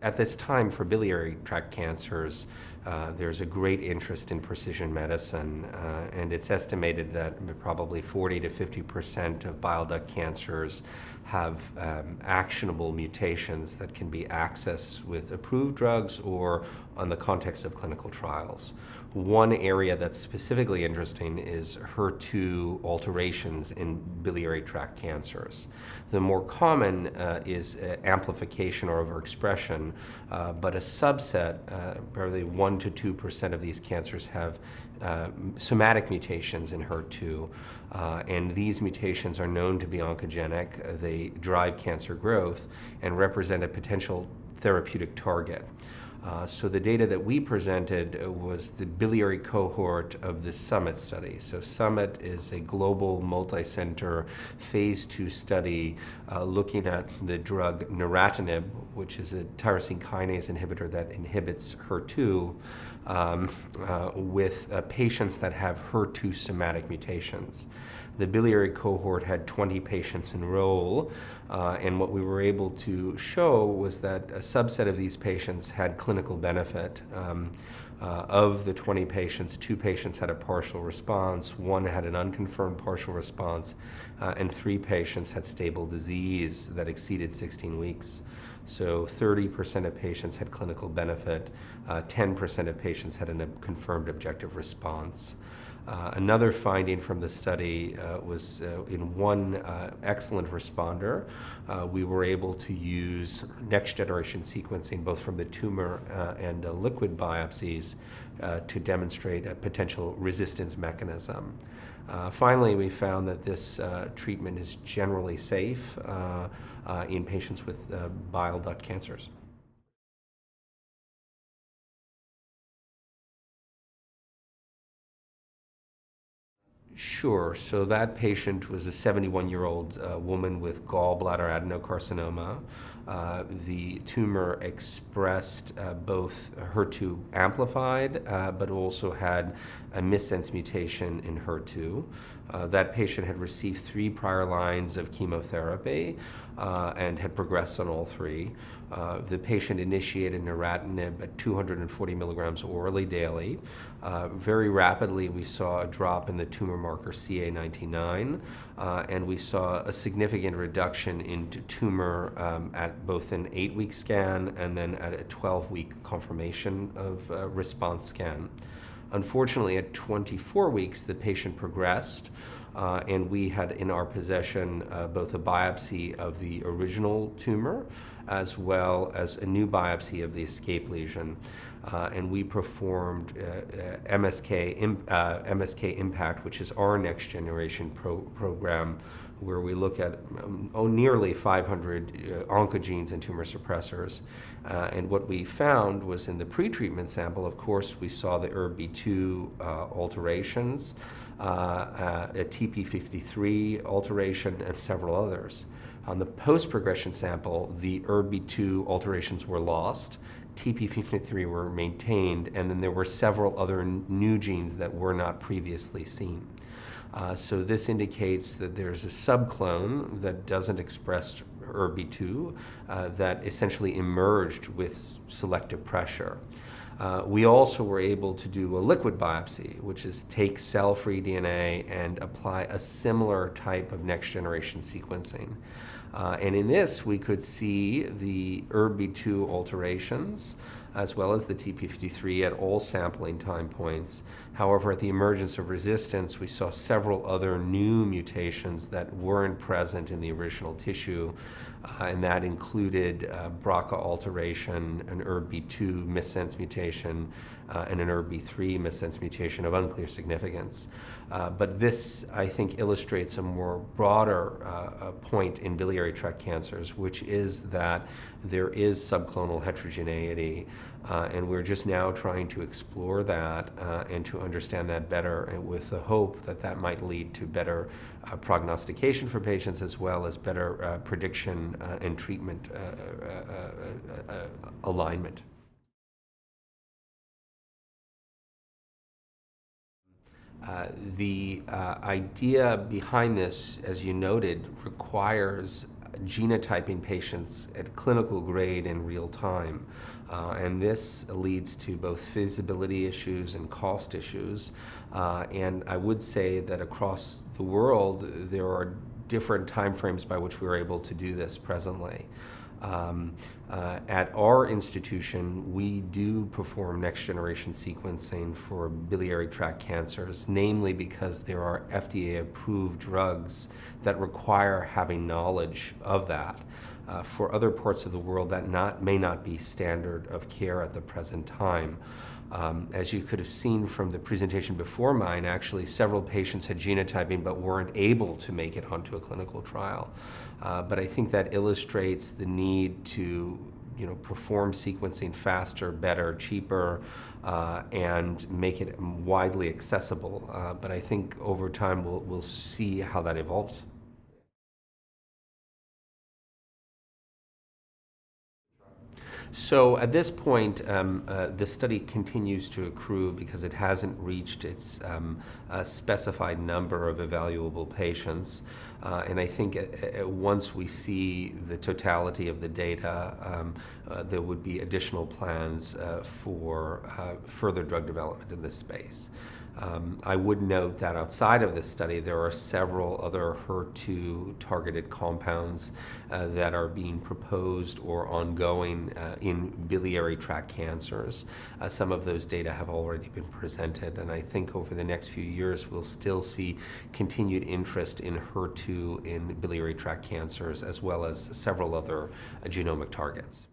At this time, for biliary tract cancers, there's a great interest in precision medicine, and it's estimated that probably 40 to 50% of bile duct cancers have actionable mutations that can be accessed with approved drugs or on the context of clinical trials. One area that's specifically interesting is HER2 alterations in biliary tract cancers. The more common is amplification or overexpression, but a subset, probably 1 to 2% of these cancers have somatic mutations in HER2, and these mutations are known to be oncogenic. They drive cancer growth and represent a potential therapeutic target. So the data that we presented was the biliary cohort of the SUMMIT study. So SUMMIT is a global multi-center phase 2 study looking at the drug neratinib, which is a tyrosine kinase inhibitor that inhibits HER2 with patients that have HER2 somatic mutations. The biliary cohort had 20 patients enroll, and what we were able to show was that a subset of these patients had clinical benefit. Of the 20 patients, 2 patients had a partial response, 1 had an unconfirmed partial response, and 3 patients had stable disease that exceeded 16 weeks. So 30% of patients had clinical benefit, 10% of patients had a confirmed objective response. Another finding from the study was in one excellent responder, we were able to use next-generation sequencing both from the tumor and liquid biopsies to demonstrate a potential resistance mechanism. Finally, we found that this treatment is generally safe in patients with bile duct cancers. Sure. So that patient was a 71-year-old woman with gallbladder adenocarcinoma. The tumor expressed both HER2 amplified, but also had a missense mutation in HER2. That patient had received 3 prior lines of chemotherapy and had progressed on all 3. The patient initiated neratinib at 240 milligrams orally daily. Very rapidly, we saw a drop in the tumor marker CA19-9, and we saw a significant reduction in tumor at both an 8-week scan and then at a 12-week confirmation of response scan. Unfortunately, at 24 weeks, the patient progressed, and we had in our possession both a biopsy of the original tumor as well as a new biopsy of the escape lesion. And we performed MSK Impact, which is our next generation program, where we look at nearly 500 oncogenes and tumor suppressors. And what we found was in the pretreatment sample, of course, we saw the ERBB2 alterations, a TP53 alteration, and several others. On the post-progression sample, the ERBB2 alterations were lost, TP53 were maintained, and then there were several other new genes that were not previously seen. So this indicates that there's a subclone that doesn't express ERBB2 that essentially emerged with selective pressure. We also were able to do a liquid biopsy, which is take cell-free DNA and apply a similar type of next-generation sequencing. And in this, we could see the ERBB2 alterations as well as the TP53 at all sampling time points. However, at the emergence of resistance, we saw several other new mutations that weren't present in the original tissue, and that included BRCA alteration, an ERBB2 missense mutation, and an ERBB3 missense mutation of unclear significance. But this, I think, illustrates a more broader point in biliary tract cancers, which is that there is subclonal heterogeneity, and we're just now trying to explore that and to understand that better, and with the hope that that might lead to better prognostication for patients as well as better prediction and treatment alignment. The idea behind this, as you noted, requires genotyping patients at clinical grade in real time. And this leads to both feasibility issues and cost issues. And I would say that across the world, there are different timeframes by which we're able to do this presently. At our institution, we do perform next-generation sequencing for biliary tract cancers, namely because there are FDA-approved drugs that require having knowledge of that. For other parts of the world, that may not be standard of care at the present time. As you could have seen from the presentation before mine, actually several patients had genotyping but weren't able to make it onto a clinical trial. But I think that illustrates the need to perform sequencing faster, better, cheaper, and make it widely accessible. But I think over time we'll see how that evolves. So at this point, the study continues to accrue because it hasn't reached its specified number of evaluable patients. And I think once we see the totality of the data, there would be additional plans for further drug development in this space. I would note that outside of this study, there are several other HER2-targeted compounds that are being proposed or ongoing in biliary tract cancers. Some of those data have already been presented, and I think over the next few years, we'll still see continued interest in HER2 in biliary tract cancers, as well as several other genomic targets.